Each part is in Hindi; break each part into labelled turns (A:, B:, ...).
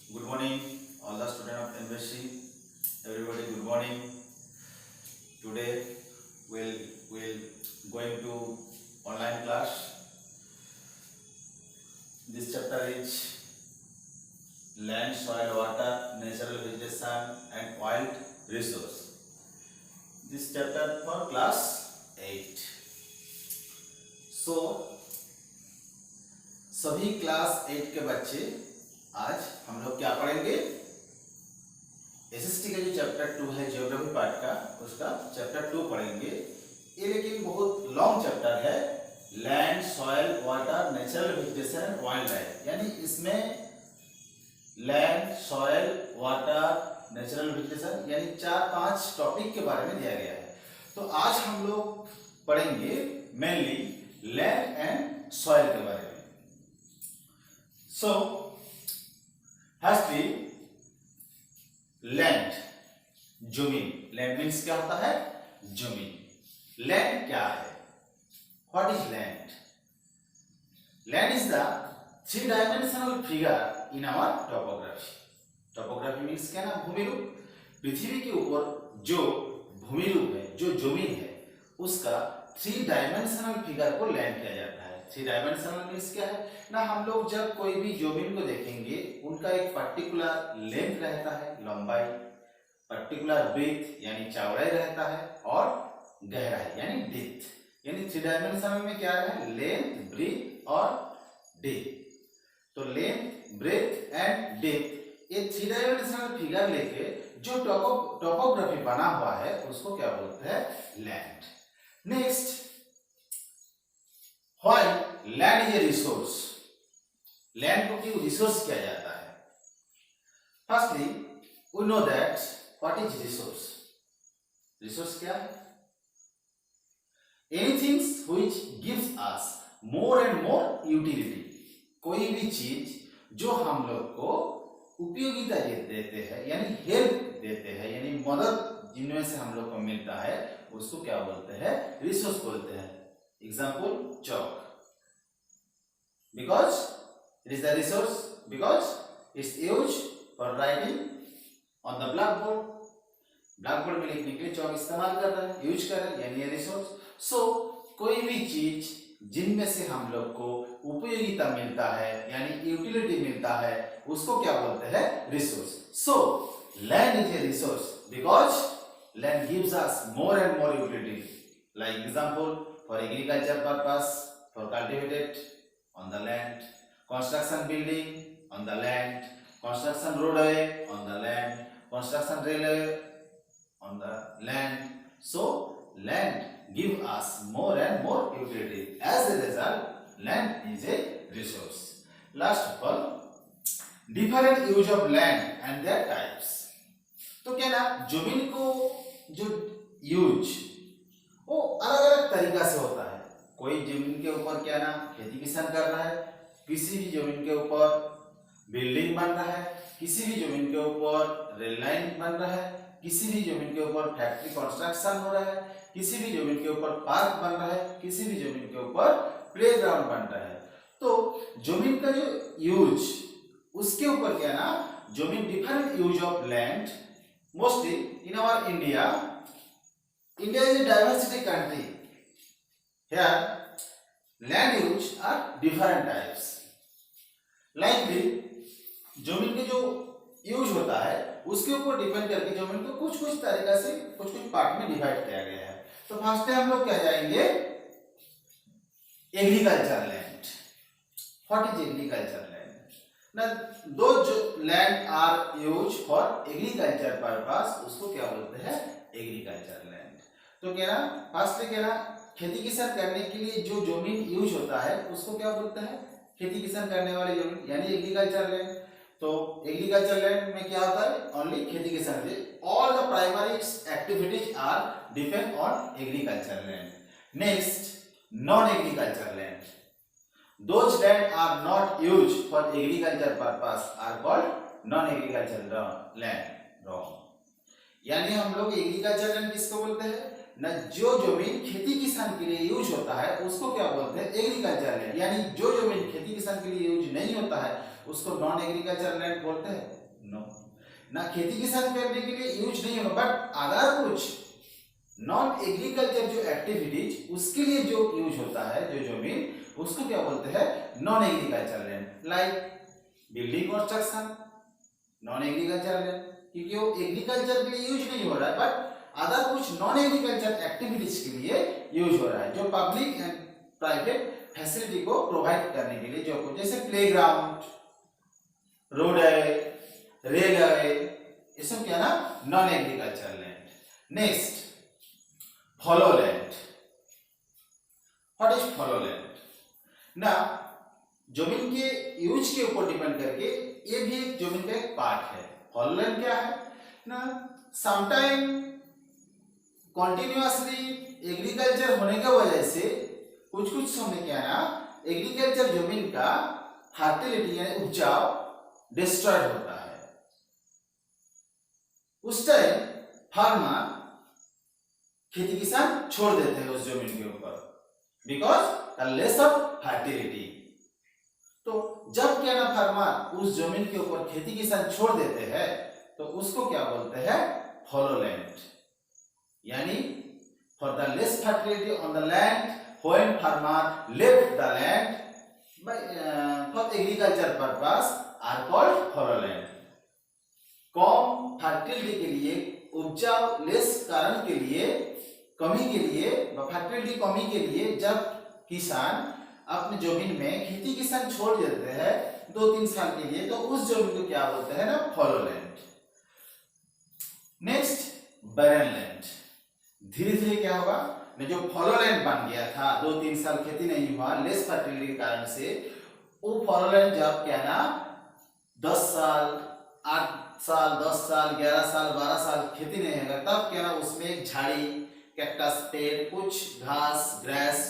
A: Good morning, all the students of MSc. Everybody, good morning. Today we'll going to online class. This chapter is land, soil, water, natural vegetation, and wild resource. This chapter for class 8. So सभी क्लास 8 के बच्चे आज हम लोग क्या पढ़ेंगे? एसएसटी का जो चैप्टर 2 है ज्योग्राफी पार्ट का, उसका चैप्टर 2 पढ़ेंगे। ये लेकिन बहुत लॉन्ग चैप्टर है। Land, soil, water, natural vegetation, wild life, यानी इसमें land, soil, water, natural vegetation यानी 4-5 टॉपिक के बारे में दिया गया है। तो आज हम लोग पढ़ेंगे मेनली लैंड एंड सॉइल के बारे में। So, firstly, land, जमीन। लैंड मीन्स क्या होता है? जमीन। लैंड क्या है? What is land? Land is the three-dimensional figure in our topography. Topography means क्या ना? भूमिरूप। पृथ्वी के ऊपर जो भूमिरूप है, जो जमीन है, उसका 3-डायमेंशनल फिगर को लैंड किया जाता है। 3-डायमेंशनल मीन्स क्या है ना? हम लोग जब कोई भी जमीन को देखेंगे, उनका एक पर्टिकुलर लेंथ रहता है, लंबाई, पर्टिकुलर ब्रीथ यानी चौड़ाई रहता है, और गहराई यानी डेप्थ। यानी 3-डायमेंशनल में क्या है? लेंथ, ब्रीथ और डेप्थ। तो लेंथ, ब्रीथ एंड डेप्थ, ये 3-डायमेंशनल फिगर लेके जो टोपोग्राफी बना हुआ है, उसको क्या बोलते हैं? Land. Next, While land is a resource, land को क्यों रिसोर्स किया जाता है? Firstly, we know that what is resource? Resource क्या है? Anything which gives us more and more utility, कोई भी चीज जो हम लोग को उपयोगिता देते हैं, यानी हेल्प देते हैं, यानी मदद जिनमें से हम लोग को मिलता है, उसको क्या बोलते हैं? रिसोर्स बोलते हैं। Example, chalk. Because it is the resource, because it's used for writing on the blackboard. Blackboard में लिखने के लिए chalk इस्तेमाल कर रहे हैं, यूज कर रहे हैं, यानी ये रिसोर्स। सो कोई भी चीज जिनमें से हम लोग को उपयोगिता मिलता है, यानी यूटिलिटी मिलता है, उसको क्या बोलते हैं? Resource. So land is a resource because land gives us more and more utility. Like example, for agriculture purpose, for cultivated on the land, construction building on the land, construction roadway on the land, construction railway on the land. So land give us more and more utility. As a result, land is a resource. Last of all, different use of land and their types. तो क्या ना, जमीन को जो यूज वो अलग अलग तरीका से होता है। कोई जमीन के ऊपर क्या ना खेती किसान कर रहा है, किसी भी जमीन के ऊपर बिल्डिंग बन रहा है, किसी भी जमीन के ऊपर रेल लाइन बन रहा है, किसी भी जमीन के ऊपर फैक्ट्री कंस्ट्रक्शन हो रहा है, किसी भी जमीन के ऊपर पार्क बन रहा है, किसी भी जमीन के ऊपर प्लेग्राउंड बन रहा है। तो जमीन का जो यूज, उसके ऊपर क्या ना, जमीन different use of land. Mostly in our India, India is a diversity country. Here, land use are different types. Likely, जमीन के जो यूज होता है, उसके ऊपर डिपेंड करके जमीन को कुछ कुछ तरीका से कुछ कुछ पार्ट में डिवाइड किया गया है। तो फर्स्ट हम लोग क्या जाएंगे? Agriculture land. What is agriculture land? ना, those land are use for agriculture purpose, उसको क्या बोलते हैं? Agriculture land. तो क्या ना, फर्स्ट क्या ना, खेती किसान करने के लिए जो जमीन यूज होता है, उसको क्या बोलते हैं? खेती किसान करने वाली जमीन, यानी एग्रीकल्चर लैंड। तो एग्रीकल्चर लैंड में क्या होता है? ओनली खेती किसान के all the primary activities are depend on agriculture land. Next, non agriculture land. Those land are not use for agriculture purpose are called non agriculture land. Wrong. यानी हम लोग एग्रीकल्चर लैंड किसको बोलते हैं ना? जो जमीन खेती किसान के लिए यूज होता है, उसको क्या बोलते हैं? Agriculture land. यानी जो जमीन खेती किसान के लिए यूज नहीं होता है, उसको नॉन एग्रीकल्चर लैंड बोलते हैं। नो, ना खेती किसान करने के लिए यूज नहीं होगा, बट अगर कुछ नॉन एग्रीकल्चर जो एक्टिविटीज उसके लिए जो यूज होता है जो जमीन, उसको क्या बोलते हैं, non agriculture land. Like building construction, non agriculture land, क्योंकि वो एग्रीकल्चर के लिए यूज नहीं हो रहा है, बट अदर कुछ नॉन एग्रीकल्चर एक्टिविटीज के लिए यूज हो रहा है, जो पब्लिक एंड प्राइवेट फैसिलिटी को प्रोवाइड करने के लिए, जो कुछ जैसे प्लेग्राउंड, रोड है, रेल है, ये सब क्या ना, non agriculture land. Next fallow land. What is follow land? ना जमीन के यूज के ऊपर डिपेंड करके ये भी एक जमीन का एक पार्ट है। फॉलो लैंड क्या है ना, समटाइम कॉन्टिन्यूअसली एग्रीकल्चर होने की वजह से कुछ कुछ समय क्या ना, एग्रीकल्चर जमीन का फर्टिलिटी यानी उपजाऊ डिस्ट्रॉय होता है। उस टाइम फार्मर खेती किसान छोड़ देते हैं उस जमीन के ऊपर, बिकॉज लेस ऑफ फर्टिलिटी। तो जब क्या ना फार्मर उस जमीन के ऊपर खेती किसान छोड़ देते हैं, तो उसको क्या बोलते हैं, फॉलो लैंड। यानी for the less fertility on the land when farmer left the land for agriculture purpose are called fallow land. कम फर्टिलिटी के लिए, उपजाऊ लेस कारण के लिए, कमी के लिए, फर्टिलिटी कमी के लिए जब किसान अपने जमीन में खेती किसान छोड़ देते हैं 2-3 साल के लिए, तो उस जमीन को क्या बोलते हैं ना, follow land. Next barren land. धीरे धीरे क्या होगा ना, जो फॉलो लैंड बन गया था, 2-3 साल खेती नहीं हुआ लेस फर्टिलिटी के कारण से, वो फॉलो लैंड जब क्या ना 10 साल, 8 साल, 10 साल, 11 साल, 12 साल खेती नहीं होगा, तब क्या ना उसमें एक झाड़ी, कैक्टस, पेड़, कुछ घास, ग्रास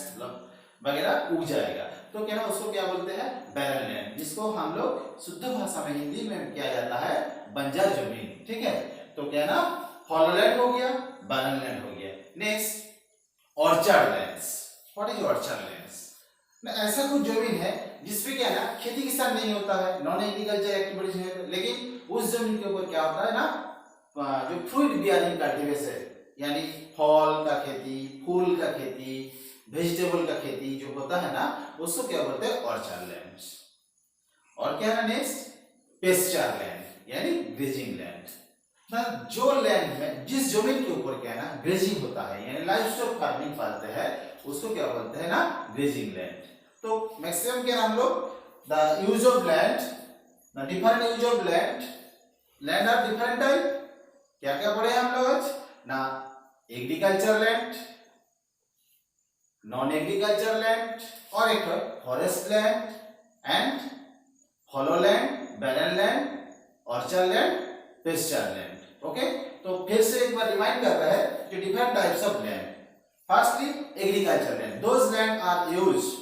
A: वगैरह उग जाएगा, तो क्या ना उसको क्या बोलते हैं, बैरन लैंड, जिसको हम लोग शुद्ध भाषा में हिंदी में किया जाता है बंजर जमीन। ठीक है, तो क्या ना फॉलो लैंड हो गया, बैरन लैंड हो गया। Next orchard lands. What is orchard lands? ना ऐसा कुछ जमीन है जिसपे क्या ना खेती किसान नहीं होता है, नॉन एग्रीकल्चर एक्टिविटीज है, लेकिन उस जमीन के ऊपर क्या होता है ना, जो फ्रूट बियरिंग कल्टीवेशन, यानी फल का खेती, फूल का खेती, वेजिटेबल का खेती जो होता है ना, उसको क्या बोलते हैं, ऑर्चर्ड लैंड्स। और क्या है नेक्स्ट, पेस्चर लैंड, यानी ग्रेजिंग लैंड। ना जो लैंड है, जिस जमीन के ऊपर क्या है ना ग्रेजिंग होता है, यानी लाइव स्टॉक फार्मिंग करते हैं, उसको क्या बोलते हैं ना, ग्रेजिंग लैंड। तो मैक्सिमम क्या हम लोग the use of land, the different use of land, land are different type. क्या क्या पढ़े हम लोग आज ना, agriculture land, non agriculture land, और एक forest land and fallow land, barren land, orchard land, pasture land. Okay, तो फिर से एक बार रिमाइंड कर रहा है कि different types of land. Firstly agriculture land, those land are used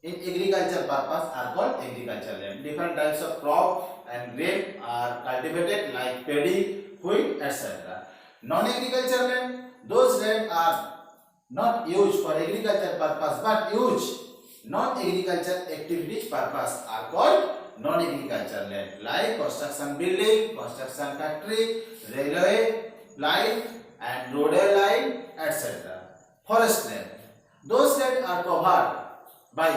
A: in agriculture purpose are called agriculture land. Different types of crop and grape are cultivated like paddy, wheat, etc. Non-agriculture land, those land are not used for agriculture purpose but used non-agriculture activities purpose are called non-agriculture land, like construction building, construction factory, railway line and roadway line, etc. Forest land, those land are covered by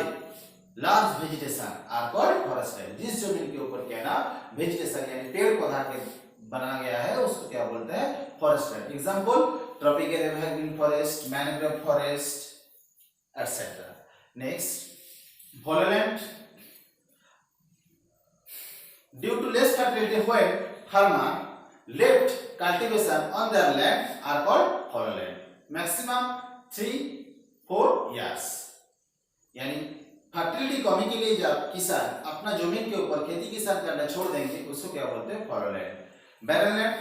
A: large vegetation are called forest land. जिस जमीन के ऊपर क्या ना वेजिटेशन यानी पेड़ पौधा के बना गया है, उसको क्या बोलते हैं, forest land. Example tropical evergreen forest, mangrove forest, etcetera. Next fallow land, due to less fertility when farmer left cultivation on their land are called fallow land. Maximum 3-4 years, यानी फर्टिलिटी कमी के लिए जब किसान अपना जमीन के ऊपर खेती किसान करना छोड़ देंगे, उसको क्या बोलते हैं, फॉलो लैंड। बैरन लैंड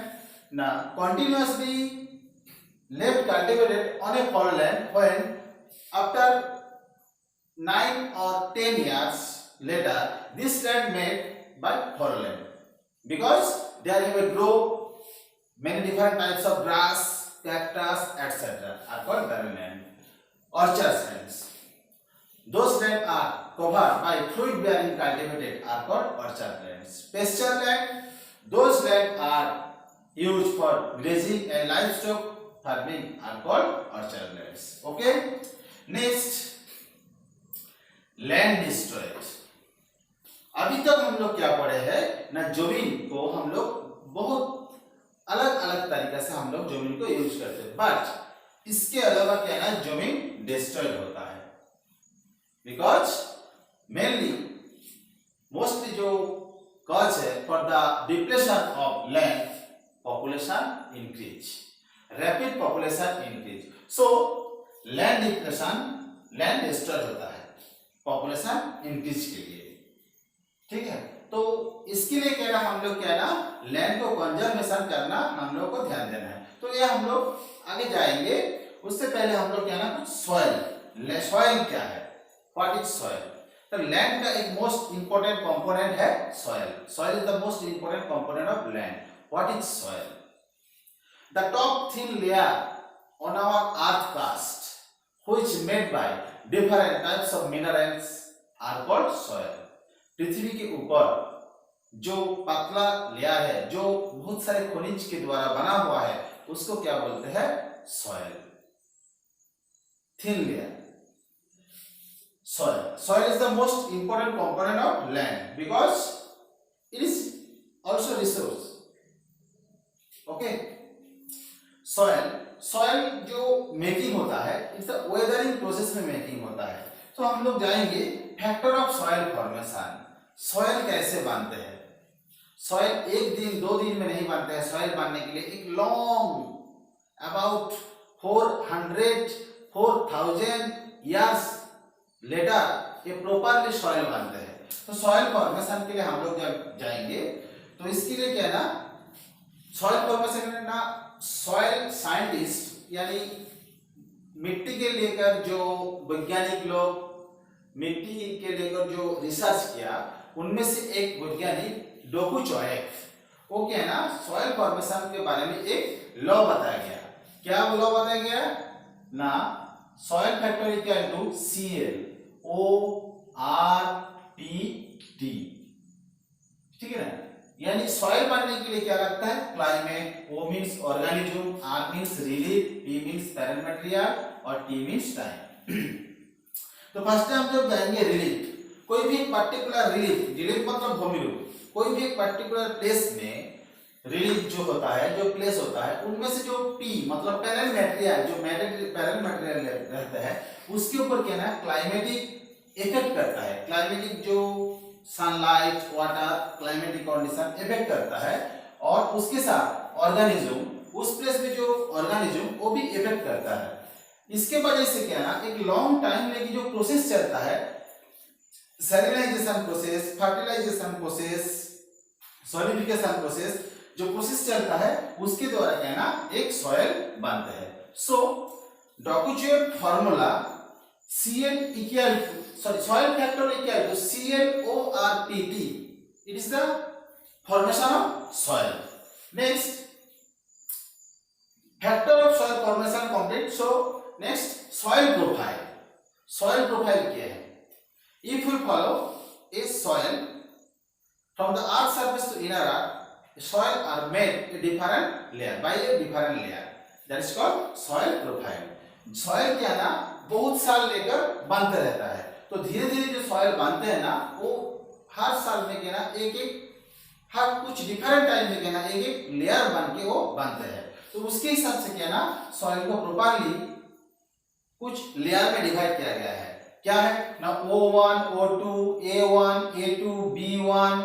A: ना continuously left cultivated on A follow land when after 9 or 10 years later this land made by furrow land, because there you will grow many different types of grass, cactus, etc. are called barren land. Orchard lands, those lands are covered by fruit bearing cultivated are called orchard lands. Pasture land, those land are used for grazing and livestock farming are called orchard lands. Okay, next land destroyed. अभी तक हम लोग क्या पढ़े हैं ना, जमीन को हम लोग बहुत अलग अलग तरीके से हम लोग जमीन को यूज करते हैं, बट इसके अलावा क्या ना, जमीन डिस्ट्रॉय होता है बिकॉज मेनली मोस्टली जो कॉज है for the depression of land, population increase, rapid population increase. So land depression, land destroy होता है पॉपुलेशन इंक्रीज के लिए. ठीक है, तो इसके लिए क्या ना हम लोग क्या ना, लैंड को कंजर्वेशन करना हम लोग को ध्यान देना है. तो ये हम लोग आगे जाएंगे, उससे पहले हम लोग क्या ना कुछ सॉइल, सॉइल क्या है, व्हाट इज सॉइल. तो लैंड का एक मोस्ट इंपोर्टेंट कंपोनेंट है soil. Soil is the most important component of land. What is soil? The top thin layer on our earth crust which made by different types of minerals are called soil. पृथ्वी के ऊपर जो पतला लेयर है, जो बहुत सारे खनिज के द्वारा बना हुआ है, उसको क्या बोलते हैं? Soil. Thin layer. Soil is the most important component of land because it is also resource. Okay. Soil जो मेकिंग होता है, इट्स द वेदरिंग प्रोसेस में मेकिंग होता है. तो हम लोग जाएंगे factor of soil formation. Soil कैसे बनते हैं? सॉइल एक दिन दो दिन में नहीं बनते हैं. सॉइल बनने के लिए एक लॉन्ग अबाउट 4,000 ईयर्स लेटर ये प्रॉपरली सॉइल बनते हैं. तो सॉइल फॉर्मेशन के लिए हम लोग जब जाएंगे तो इसके लिए क्या है ना, सॉइल फॉर्मेशन में ना सॉइल साइंटिस्ट यानी मिट्टी के लेकर जो वैज्ञानिक लोग मिट्टी के लेकर जो रिसर्च किया, उनमें से एक वैज्ञानिक डोकुचोएक, वो क्या है ना सॉइल फॉर्मेशन के बारे में एक लॉ बताया गया. क्या वो लॉ बताया गया ना, soil factor equal to ClORPT. ठीक है ना, यानी सॉइल बनने के लिए क्या लगता है? Climate. O means organism, R means relief, P means parent material और T मींस टाइम. तो फर्स्ट हम जब जाएंगे रिलीफ, कोई भी पर्टिकुलर रिलीफ मतलब भूमि रूप, कोई भी एक पर्टिकुलर प्लेस में रिलीफ जो होता है, जो प्लेस होता है, उनमें से जो P मतलब पैरेंट मटेरियल, जो पैरेंट मटेरियल रहता है, उसके ऊपर क्या ना क्लाइमेटिक इफेक्ट करता है. क्लाइमेटिक जो sunlight, water, climatic condition effect करता है, और उसके साथ ऑर्गेनिज्म, उस प्लेस में जो ऑर्गेनिज्म वो भी इफेक्ट करता है. इसके वजह से क्या ना एक लॉन्ग टाइम लेके जो प्रोसेस चलता है, salinisation process, fertilisation process, solidification process, जो प्रोसेस चलता है उसके द्वारा क्या ना एक सॉइल बनता है. सो डोकुचोएक formula Cl equal to soil factor equal to ClORPT. It is the formation of soil. Next, factor of soil formation complete. So next, soil profile. Soil profile क्या है? If we follow a soil from the earth surface to inner earth, soil are made a different layer by a different layer. That is called soil profile. Soil क्या ना बहुत साल लेकर बनते रहता है. तो धीरे धीरे जो सॉइल बनते हैं ना, वो हर साल में क्या ना एक हर कुछ डिफरेंट टाइम में क्या ना एक लेयर बन के वो बनते हैं. तो उसके हिसाब से क्या ना सॉइल को प्रॉपरली कुछ लेयर में डिवाइड किया गया है. क्या है ना, O1, O2, A1, A2, B1,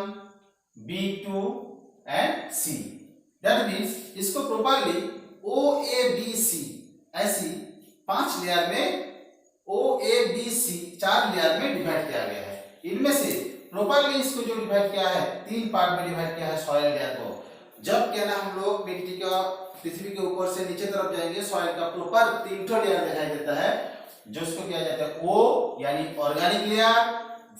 A: B2 and C. That means इसको प्रॉपरली OABC ऐसी 5 लेयर में OABC 4 लेयर में डिवाइड किया गया है. इनमें से प्रॉपरली इसको जो डिवाइड किया है 3 पार्ट में डिवाइड किया है सॉइल लेयर को. जब क्या ना हम लोग मिट्टी का पृथ्वी के ऊपर से नीचे तरफ जाएंगे, सॉइल का प्रॉपर 3 लेयर दिखाई देता है, जो उसको किया जाता है O यानी ऑर्गेनिक लेयर,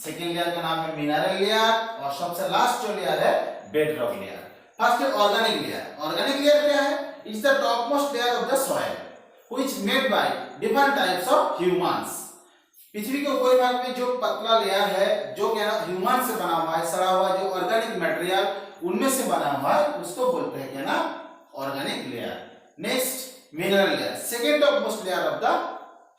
A: सेकेंड लेयर का नाम है मिनरल लेयर, और सबसे लास्ट जो लेयर है बेडरॉक लेयर. फर्स्ट है ऑर्गेनिक लेयर. ऑर्गेनिक लेयर क्या है? It's the top most layer of the soil which made by different types of humans. पृथ्वी के ऊपरी भाग में जो पतला लेयर है, जो क्या ह्यूमन से बना हुआ है, सड़ा हुआ जो ऑर्गेनिक मटेरियल, उनमें से बना हुआ है उसको बोलते हैं क्या ना organic layer. Next mineral layer, second top most layer of the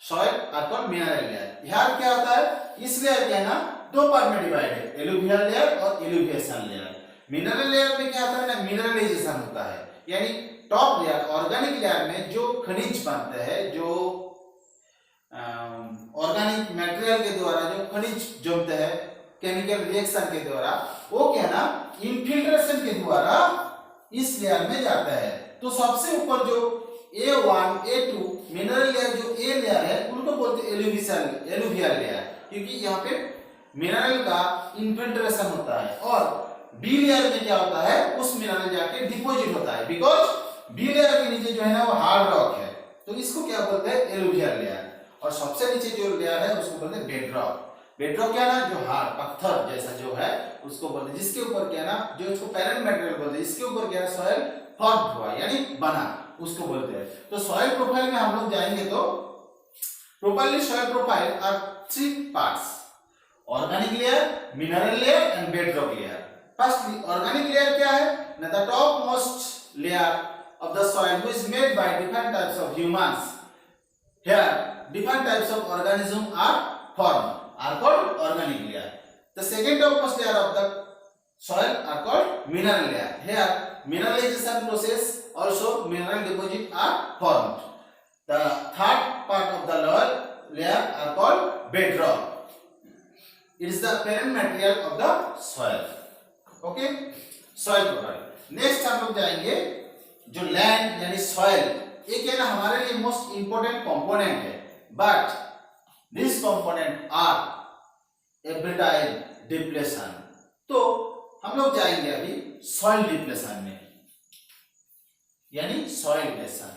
A: soil are called mineral layer. यहाँ क्या होता है, इस लेयर क्या है ना दो पार्ट में डिवाइड है, एलुवियल लेयर और एलुविएशन लेयर। मिनरल लेयर में क्या होता है ना मिनरलाइजेशन होता है, यानी टॉप लेयर ऑर्गेनिक लेयर में जो खनिज बनते हैं, जो ऑर्गेनिक मटेरियल के द्वारा जो खनिज जमते हैं केमिकल रिएक्शन के द्वारा, वो क्या ना इनफिल्ट्रेशन के द्वारा इस लेयर में जाता है। तो सबसे ऊपर जो A1 A2 मिनरल लेयर जो ए लेयर है उनको बोलते हैं एलुवियल लेयर, क्योंकि यहाँ पे मिनरल का इनफिल्ट्रेशन होता है। और बी लेयर में क्या होता है, उस मिनरल जाके डिपॉजिट होता है, बिकॉज बी लेयर के नीचे जो है ना वो हार्ड रॉक है, तो इसको क्या बोलते हैं एलुवियल लेयर। और सबसे नीचे जो लेयर है उसको बोलते हैं बेडरॉक। बेडरॉक क्या ना जो हार्ड पत्थर जैसा जो है उसको बोलते हैं, जिसके ऊपर क्या ना जो इसको पैरेंट मटेरियल बोलते हैं, इसके ऊपर क्या सॉइल फॉर्म हुआ यानी बना, उसको बोलते हैं। तो सॉइल प्रोफाइल में हम लोग जाएंगे तो properly soil profile are three parts, organic layer, mineral layer and bedrock layer. Firstly organic layer क्या है ना, the top most layer of the soil which is made by different types of humans. Here different types of organism are formed, are called organic layer. The second topmost layer of the soil are called mineral layer. Here mineralization process also mineral deposit are formed. The third part of the lower layer are called bedrock. It is the parent material of the soil. Okay, soil profile. Next हम लोग जाएंगे जो लैंड यानी सॉइल, ये क्या ना हमारे लिए मोस्ट इंपोर्टेंट कंपोनेंट है, but this component are एब्रिटाइल डिप्लेशन। तो हम लोग जाएंगे अभी सॉइल डिप्लेशन में, यानी सॉइल इरोशन।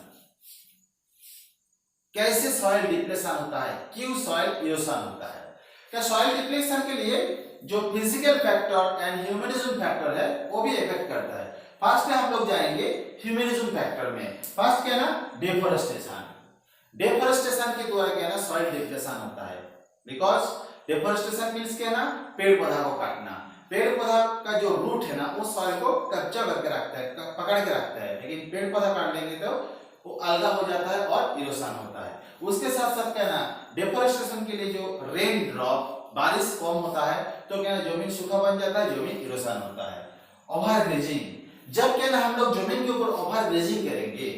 A: कैसे सॉइल डिप्लेशन होता है, क्यों सॉइल इरोशन होता है। क्या सॉइल डिप्लेशन के लिए जो physical factor and humanism factor है वो भी इफेक्ट करता है। फर्स्ट में हम लोग जाएंगे ह्यूमनिज्म फैक्टर में। फर्स्ट क्या ना डेफोरेस्टेशन। डेफोरेस्टेशन के द्वारा क्या ना सॉइल डिप्लेशन होता है, बिकॉज डेफोरेस्टेशन मींस क्या ना पेड़ पौधा को काटना। पेड़ पौधा का जो रूट है ना वो सॉइल को कब्जा करके रखता है, पकड़ के रखता है, लेकिन पेड़ पौधा काट लेंगे तो वो अलगा हो जाता है और इरोशन होता है। उसके साथ साथ क्या ना डेफोरेस्टेशन के लिए जो रेन ड्रॉप बारिश कम होता है तो क्या ना जमीन सूखा बन जाता है, जमीन इरोशन होता है। ओवर ग्रेजिंग, जब क्या ना हम लोग जमीन के ऊपर ओवर ग्रेजिंग करेंगे,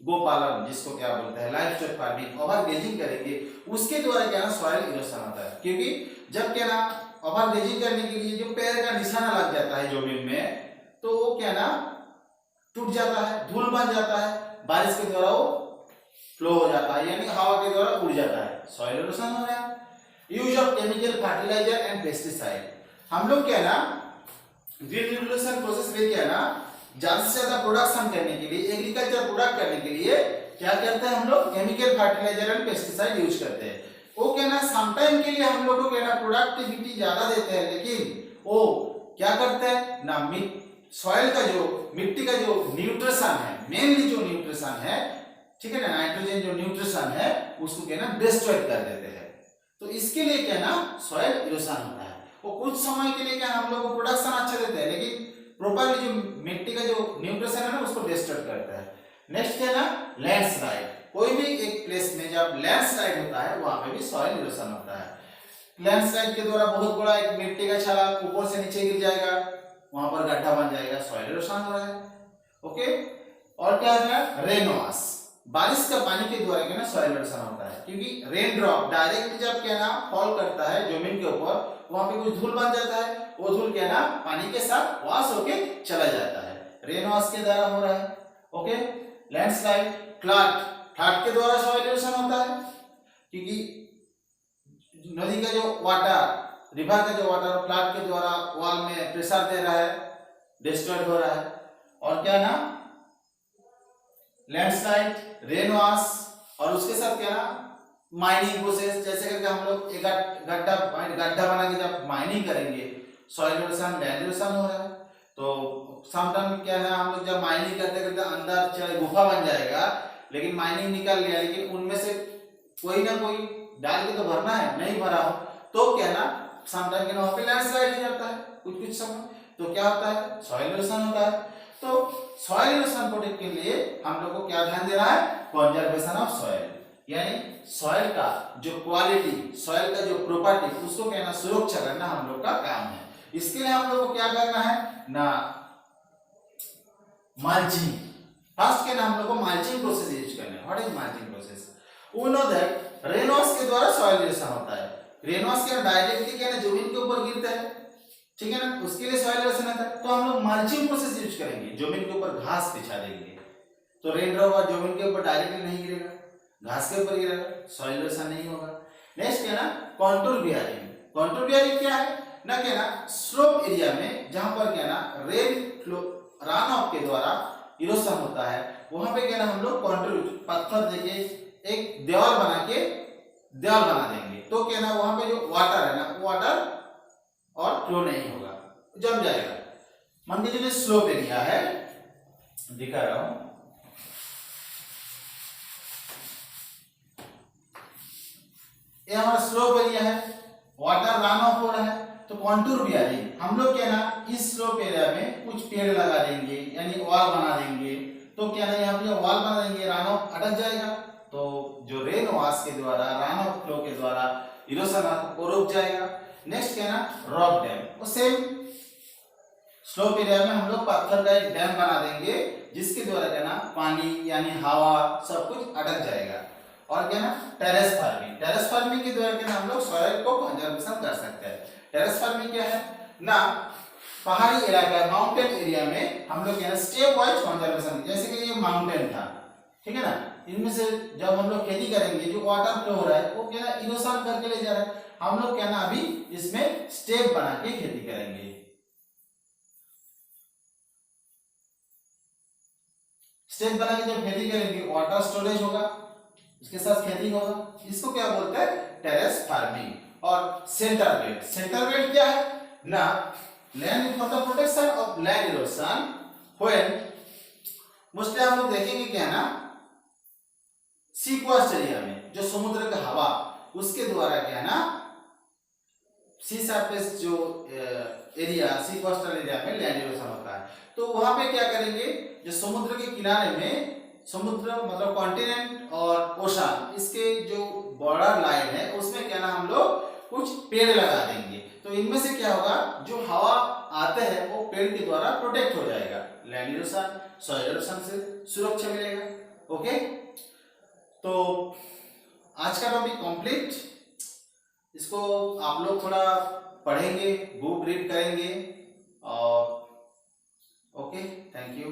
A: गोपालन जिसको क्या बोलते हैं लाइवस्टॉक फार्मिंग, ओवर ग्रेजिंग करेंगे, उसके द्वारा क्या ना सॉइल इरोशन होता है। क्योंकि जब क्या ना ओवर ग्रेजिंग करने के लिए जो पैर का निशाना लग जाता है जमीन में, तो वो क्या ना टूट जाता है, धूल बन जाता है, बारिश के द्वारा वो फ्लो हो जाता है, यानी हवा के द्वारा उड़ जाता है, सॉइल इरोशन हो रहा है। Use of chemical fertiliser and pesticide, हम लोग क्या ना ग्रीन रिवोल्यूशन प्रोसेस में क्या ना ज्यादा से ज्यादा प्रोडक्शन करने के लिए, एग्रीकल्चर प्रोडक्ट करने के लिए क्या करते हैं हम लोग chemical fertiliser and pesticide use करते हैं। वो क्या ना सम टाइम के लिए हम लोग को क्या ना प्रोडक्टिविटी ज्यादा देते हैं, लेकिन वो क्या करते हैं ना सॉइल का जो मिट्टी का जो न्यूट्रिशन है, मेनली जो न्यूट्रिशन है, ठीक है ना नाइट्रोजन जो न्यूट्रिशन है उसको क्या ना डिस्ट्रॉय कर देते हैं। तो इसके लिए क्या ना सॉइल इरोशन होता है। वो कुछ समय के लिए क्या हम लोग को प्रोडक्शन अच्छा देते हैं, लेकिन प्रॉपरली जो मिट्टी का जो न्यूट्रिशन है ना उसको डिस्ट्रॉय करता है। नेक्स्ट क्या ना लैंडस्लाइड, कोई भी एक प्लेस में जब लैंडस्लाइड होता है वहां पे भी सॉइल इरोशन होता है। लैंडस्लाइड के द्वारा बहुत बड़ा एक मिट्टी का छाला ऊपर से नीचे गिर जाएगा, वहां पर गड्ढा बन जाएगा, सॉइल इरोशन हो रहा है। ओके, और क्या है रेनवाश, बारिश का पानी के द्वारा क्या ना सॉइल इरोशन होता है, क्योंकि रेन ड्रॉप डायरेक्ट जब क्या ना फॉल करता है जमीन के ऊपर, वहां पे कुछ धूल बन जाता है, वो धूल क्या ना पानी के साथ वॉश होके चला जाता है, रेन वॉश के द्वारा हो रहा है। ओके, लैंडस्लाइड, फ्लड, फ्लड के द्वारा सॉइल इरोशन होता है, क्योंकि नदी का जो वाटर, रिवर का जो वाटर फ्लड के द्वारा वॉल में प्रेशर दे रहा है, डिस्टर्ब हो रहा है। और क्या ना लैंडस्लाइड, रेन वॉश, और उसके साथ क्या ना माइनिंग प्रोसेस, जैसे करके हम लोग एक गड्ढा बना के जब माइनिंग करेंगे सॉइल इरोशन, लैंड इरोशन हो रहा है। तो समटाइम क्या ना हम लोग जब माइनिंग करते करते अंदर चले गुफा बन जाएगा, लेकिन माइनिंग निकल लिया, लेकिन उनमें से कोई ना कोई डाल के तो भरना है, नहीं भरा हो तो क्या ना समटाइम के वहां पे लैंडस्लाइड हो जाता है कुछ कुछ समय। तो क्या होता है, सॉइल इरोशन होता है। तो सॉइल इरोशन प्रोटेक्ट के लिए हम लोग को क्या ध्यान देना है, कंजर्वेशन ऑफ सॉइल, यानी सॉइल का जो क्वालिटी, सॉइल का जो प्रॉपर्टी, उसको कहना सुरक्षा करना हम लोग का काम है। इसके लिए हम लोग को क्या करना है ना, मल्चिंग। फर्स्ट के नाम लोग को मल्चिंग प्रोसेस यूज करना है। What is mulching process? We know that rainwash के द्वारा सॉइल इरोशन होता है। रेनवॉश क्या डायरेक्टली क्या है, जमीन के ऊपर गिरता है, ठीक है ना, उसके लिए सॉइल इरोशन होता है। तो हम लोग मल्चिंग प्रोसेस यूज करेंगे, जमीन के ऊपर घास बिछा देंगे, तो रेन ड्रॉप जमीन के ऊपर डायरेक्टली नहीं गिरेगा, घास के ऊपर गिरेगा, सॉइल इरोशन नहीं होगा। नेक्स्ट क्या ना, कंटूर बियरिंग। कंटूर बियरिंग क्या है ना, क्या ना, स्लोप एरिया में जहां पर क्या ना रेन फ्लो रन ऑफ के द्वारा इरोशन होता है, वहां पे क्या ना हम लोग कंटूर पत्थर देके एक दीवार बना देंगे, तो क्या ना वहां पे जो वाटर है ना, वाटर और फ्लो नहीं होगा, जम जाएगा। मान लीजिए जो स्लोप एरिया है, दिखा रहा हूं, ये हमारा स्लोप एरिया है, वाटर रन ऑफ हो रहा है, तो कंटूर बियरिंग हम लोग क्या ना इस स्लोप एरिया में कुछ पेड़ लगा देंगे, यानी वॉल बना देंगे, तो क्या ना यहाँ पे वॉल बना देंगे, रन ऑफ अटक जाएगा, तो जो रेन वॉश के द्वारा, रन ऑफ फ्लो के द्वारा इरोशन को रोक जाएगा। नेक्स्ट क्या ना, रॉक डैम, वो सेम स्लोप एरिया में हम लोग पत्थर का एक डैम बना देंगे, जिसके द्वारा क्या ना पानी यानी हवा सब कुछ अटक जाएगा। और क्या ना, टेरेस फार्मिंग। टेरेस फार्मिंग के द्वारा क्या हम लोग सॉइल को कंजर्वेशन कर सकते हैं। टेरेस फार्मिंग क्या है ना, पहाड़ी इलाका, माउंटेन एरिया में हम लोग क्या स्टेप वाइज कंजर्वेशन, जैसे कि ये माउंटेन था, ठीक है ना, इनमें से जब हम लोग खेती करेंगे, जो वाटर फ्लो हो रहा है वो क्या ना इरोशन करके ले जा रहा है, हम लोग क्या ना अभी इसमें स्टेप बना के खेती करेंगे। स्टेप बना के जब खेती करेंगे, वाटर स्टोरेज होगा, इसके साथ खेती होगा, इसको क्या बोलते हैं, टेरेस फार्मिंग। और सेंटर बेल्ट, सेंटर बेल्ट क्या है ना, land for the protection of land erosion when, mostly हम लोग देखेंगे क्या ना, सी कोस्ट एरिया में जो समुद्र का हवा, उसके द्वारा क्या ना सी सरफेस जो एरिया, सी कोस्टल एरिया में लैंड इरोशन होता है, तो वहां पे क्या करेंगे, जो समुद्र के किनारे में, समुद्र मतलब कॉन्टिनेंट और ओशन, इसके जो बॉर्डर लाइन है उसमें क्या ना हम लोग कुछ पेड़ लगा देंगे, तो इनमें से क्या होगा, जो हवा आते हैं वो पेड़ के द्वारा प्रोटेक्ट हो जाएगा, लैंड इरोशन, सॉइल इरोशन से सुरक्षा मिलेगा। ओके, तो आज का टॉपिक कंप्लीट, इसको आप लोग थोड़ा पढ़ेंगे, बुक रीड करेंगे, और ओके, थैंक यू।